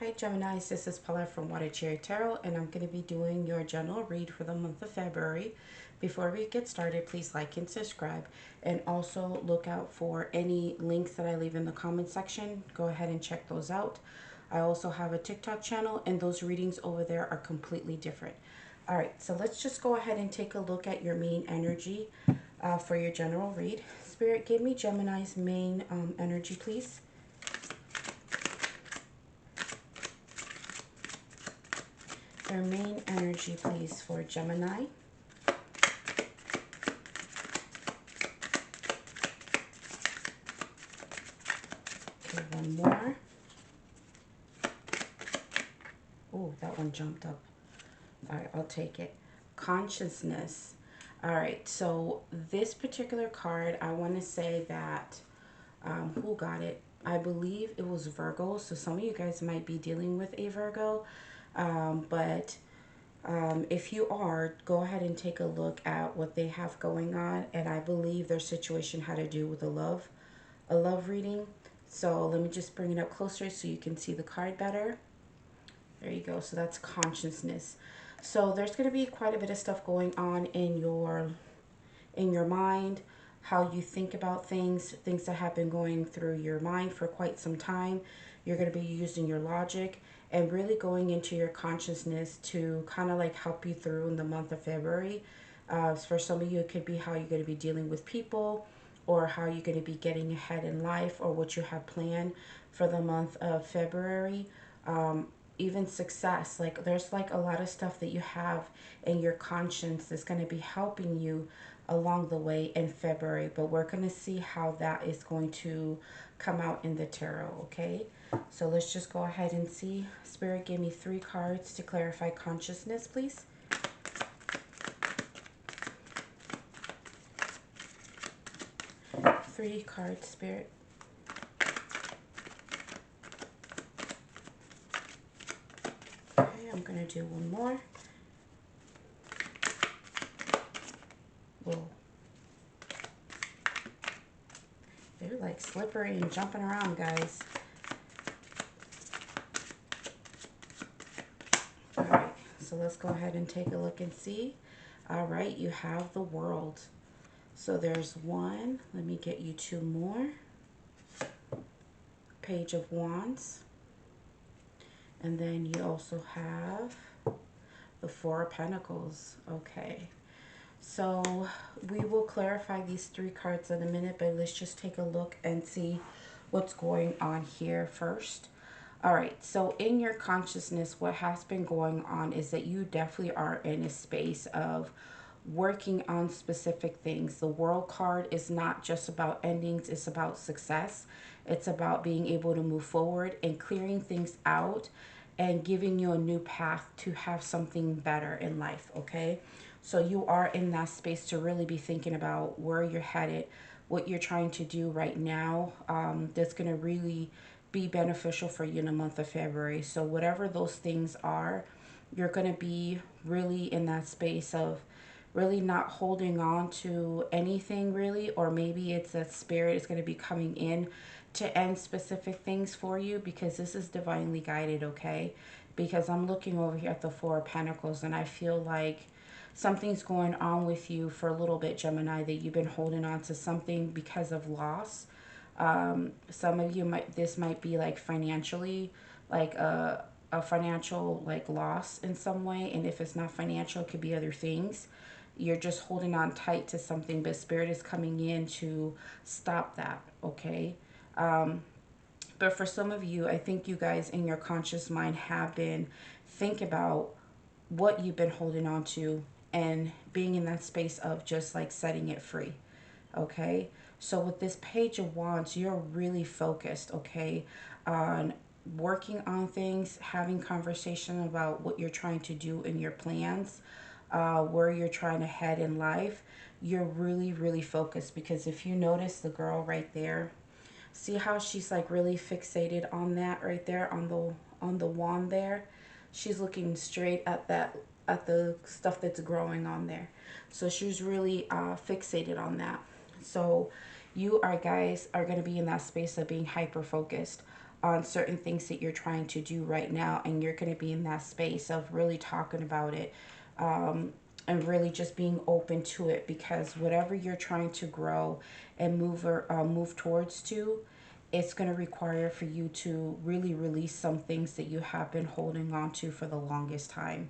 Hi Geminis, this is Paula from Water Cherry Tarot, and I'm going to be doing your general read for the month of February. Before we get started, please like and subscribe, and also look out for any links that I leave in the comment section. Go ahead and check those out. I also have a TikTok channel, and those readings over there are completely different. All right, so let's just go ahead and take a look at your main energy for your general read. Spirit, give me Gemini's main energy, please. Their main energy, please, for Gemini. Okay, one more. Oh, that one jumped up. All right, I'll take it. Consciousness. All right, so this particular card, I want to say that, who got it? I believe it was Virgo, so some of you guys might be dealing with a Virgo. If you are, go ahead and take a look at what they have going on. And I believe their situation had to do with a love reading. So let me just bring it up closer so you can see the card better. There you go. So that's consciousness. So there's going to be quite a bit of stuff going on in your mind, how you think about things that have been going through your mind for quite some time. You're going to be using your logic and really going into your consciousness to kind of like help you through in the month of February. For some of you, it could be how you're going to be dealing with people, or how you're going to be getting ahead in life, or what you have planned for the month of February. Even success, like there's like a lot of stuff that you have in your conscience that's going to be helping you along the way in February, but we're going to see how that is going to come out in the tarot. Okay, so let's just go ahead and see. Spirit, give me 3 cards to clarify consciousness, please. Three cards, Spirit. Okay, I'm going to do one more. Whoa. They're like slippery and jumping around, guys. All right, so let's go ahead and take a look and see. All right, you have the World. So there's one. Let me get you 2 more. Page of Wands. And then you also have the 4 of Pentacles. Okay. So we will clarify these 3 cards in a minute, but let's just take a look and see what's going on here first. All right, so in your consciousness, what has been going on is that you definitely are in a space of working on specific things. The World card is not just about endings, it's about success. It's about being able to move forward and clearing things out and giving you a new path to have something better in life, okay? So you are in that space to really be thinking about where you're headed, what you're trying to do right now, that's going to really be beneficial for you in the month of February. So whatever those things are, you're going to be really in that space of really not holding on to anything really, or maybe it's that Spirit is going to be coming in to end specific things for you, because this is divinely guided, okay? Because I'm looking over here at the 4 of Pentacles, and I feel like something's going on with you for a little bit, Gemini, that you've been holding on to something because of loss. Some of you this might be like financially, like a financial like loss in some way. And if it's not financial, it could be other things. You're just holding on tight to something, but Spirit is coming in to stop that, okay? But for some of you, I think you guys in your conscious mind have been think about what you've been holding on to and being in that space of just like setting it free, okay? So with this Page of Wands, you're really focused, okay, on working on things, having conversation about what you're trying to do in your plans, where you're trying to head in life. You're really, really focused, because if you notice the girl right there, see how she's like really fixated on that right there on the wand there. She's looking straight at that, at the stuff that's growing on there. So she's really fixated on that. So you are guys are going to be in that space of being hyper focused on certain things that you're trying to do right now, and you're going to be in that space of really talking about it, and really just being open to it, because whatever you're trying to grow and move towards to, it's going to require for you to really release some things that you have been holding on to for the longest time.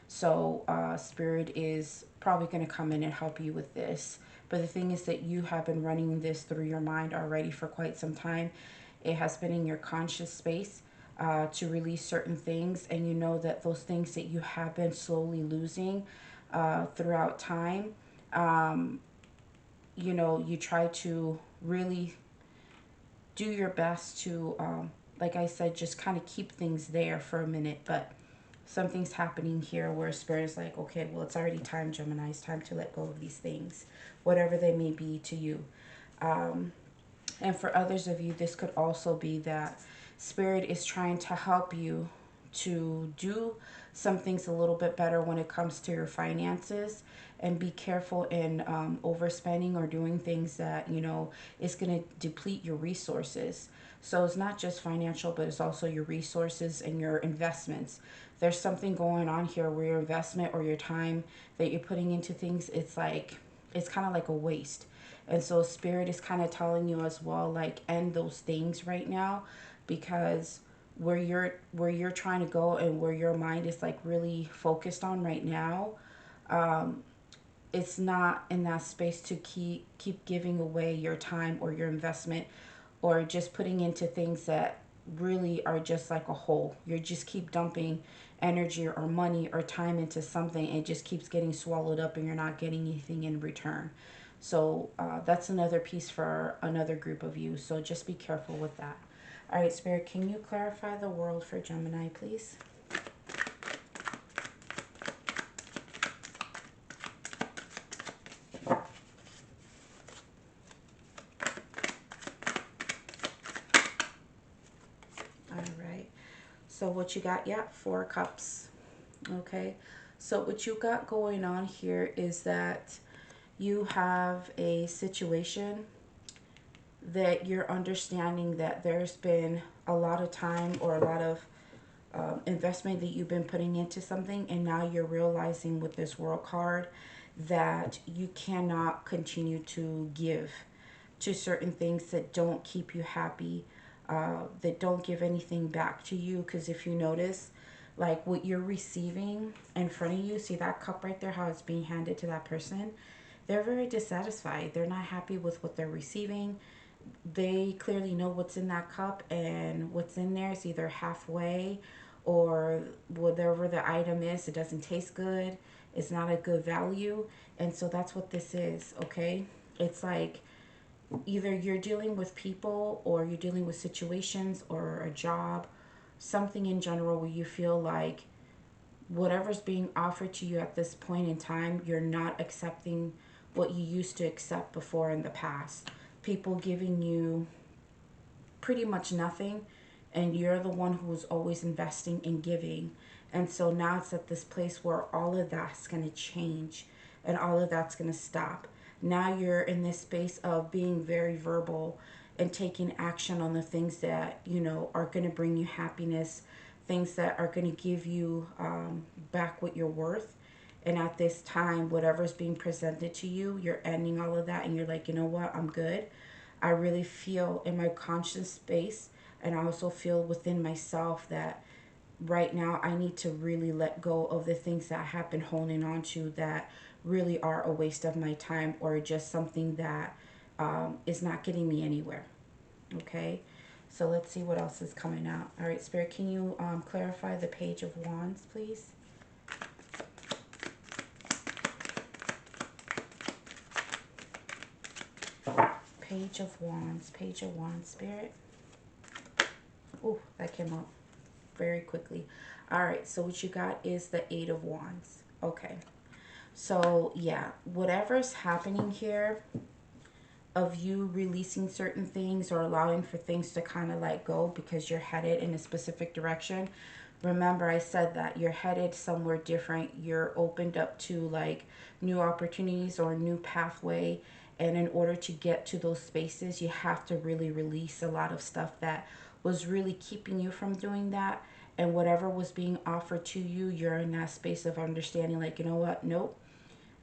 So spirit is probably going to come in and help you with this. But the thing is that you have been running this through your mind already for quite some time. It has been in your conscious space to release certain things, and you know that those things that you have been slowly losing throughout time, um, you try to really do your best to, like I said, just kind of keep things there for a minute. But something's happening here where spirit is like, okay, well, it's already time, Gemini. It's time to let go of these things, whatever they may be to you. Um, and for others of you, this could also be that spirit is trying to help you to do some things a little bit better when it comes to your finances, and be careful in overspending or doing things that is going to deplete your resources. So it's not just financial, but it's also your resources and your investments. There's something going on here where your investment or your time that you're putting into things, it's kind of like a waste. And so spirit is kind of telling you as well, like, end those things right now, because where you're trying to go and where your mind is like really focused on right now, um, it's not in that space to keep giving away your time or your investment, or just putting into things that really are just like a hole. You just keep dumping energy or money or time into something, and it just keeps getting swallowed up, and you're not getting anything in return. So that's another piece for another group of you. So just be careful with that. All right, Spirit, can you clarify the world for Gemini, please? All right. So what you got? Yeah, 4 cups. Okay. So what you got going on here is that you have a situation that you're understanding that there's been a lot of time or a lot of investment that you've been putting into something, and now you're realizing with this world card that you cannot continue to give to certain things that don't keep you happy, that don't give anything back to you. Because if you notice, like what you're receiving in front of you, see that cup right there, how it's being handed to that person, they're very dissatisfied. They're not happy with what they're receiving. They clearly know what's in that cup, and what's in there is either halfway, or whatever the item is, it doesn't taste good, it's not a good value. And so that's what this is. Okay, it's like either you're dealing with people, or you're dealing with situations or a job, something in general, where you feel like whatever's being offered to you at this point in time, you're not accepting what you used to accept before in the past. People giving you pretty much nothing, and you're the one who's always investing and giving. And so now it's at this place where all of that's going to change, and all of that's going to stop. Now you're in this space of being very verbal and taking action on the things that are going to bring you happiness, things that are going to give you back what you're worth. And at this time, whatever's being presented to you, you're ending all of that, and you're like, you know what, I'm good. I really feel in my conscious space, and I also feel within myself that right now I need to really let go of the things that I have been holding on to that really are a waste of my time, or just something that is not getting me anywhere. Okay, so let's see what else is coming out. All right, Spirit, can you clarify the Page of Wands, please? Page of Wands, Page of Wands, Spirit. Oh, that came up very quickly. All right, so what you got is the Eight of Wands. Okay, so yeah, whatever's happening here of you releasing certain things or allowing for things to kind of like go because you're headed in a specific direction. Remember, I said that you're headed somewhere different. You're opened up to like new opportunities or a new pathway. And in order to get to those spaces, you have to really release a lot of stuff that was really keeping you from doing that. And whatever was being offered to you, you're in that space of understanding, like, you know what? Nope.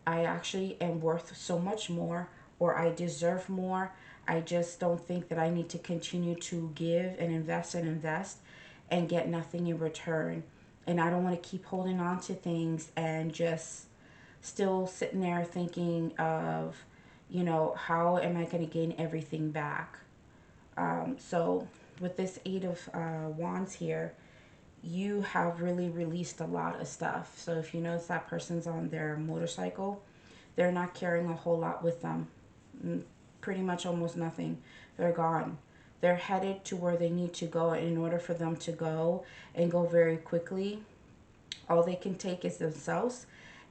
I actually am worth so much more, or I deserve more. I just don't think that I need to continue to give and invest and get nothing in return. And I don't want to keep holding on to things and just still sitting there thinking of, how am I going to gain everything back? So, with this Eight of Wands here, you have really released a lot of stuff. So, if you notice that person's on their motorcycle, they're not carrying a whole lot with them. Pretty much almost nothing. They're gone. They're headed to where they need to go. And in order for them to go and go very quickly, all they can take is themselves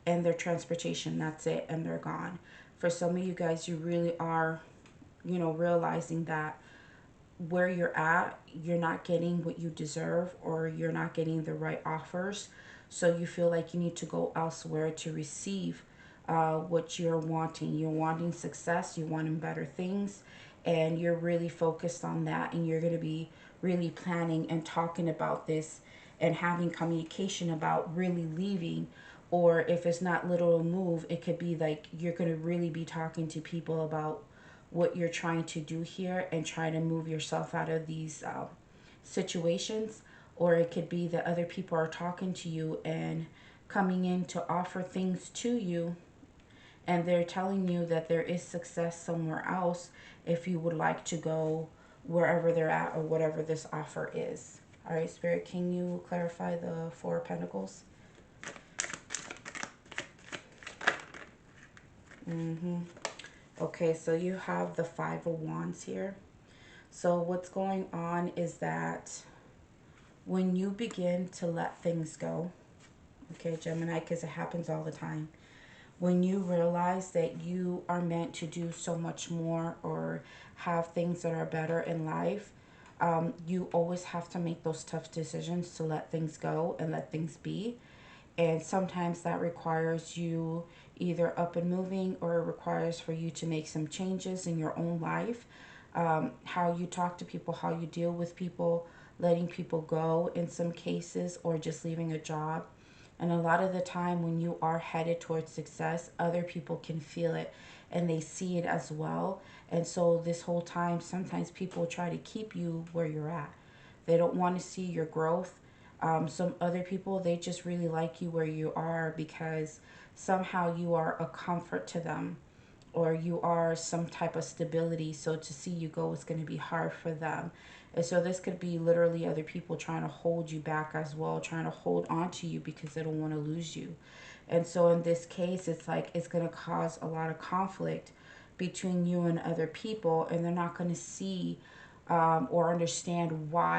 and their transportation. That's it. And they're gone. For some of you guys, you really are, realizing that where you're at, you're not getting what you deserve, or you're not getting the right offers. So you feel like you need to go elsewhere to receive what you're wanting. You're wanting success, you're wanting better things, and you're really focused on that. And you're going to be really planning and talking about this and having communication about really leaving. Or if it's not little move, it could be like you're going to really be talking to people about what you're trying to do here and try to move yourself out of these situations. Or it could be that other people are talking to you and coming in to offer things to you, and they're telling you that there is success somewhere else if you would like to go wherever they're at or whatever this offer is. All right, Spirit, can you clarify the Four of Pentacles? Okay, so you have the Five of Wands here. So what's going on is that when you begin to let things go, okay, Gemini, because it happens all the time, when you realize that you are meant to do so much more or have things that are better in life, you always have to make those tough decisions to let things go and let things be. And sometimes that requires you either up and moving, or it requires for you to make some changes in your own life. How you talk to people, how you deal with people, letting people go in some cases, or just leaving a job. And a lot of the time when you are headed towards success, other people can feel it and they see it as well. And so this whole time, sometimes people try to keep you where you're at. They don't want to see your growth. Some other people, they just really like you where you are because somehow you are a comfort to them, or you are some type of stability. So to see you go is going to be hard for them. And so this could be literally other people trying to hold you back as well, trying to hold on to you because they don't want to lose you. And so in this case, it's like it's going to cause a lot of conflict between you and other people, and they're not going to see or understand why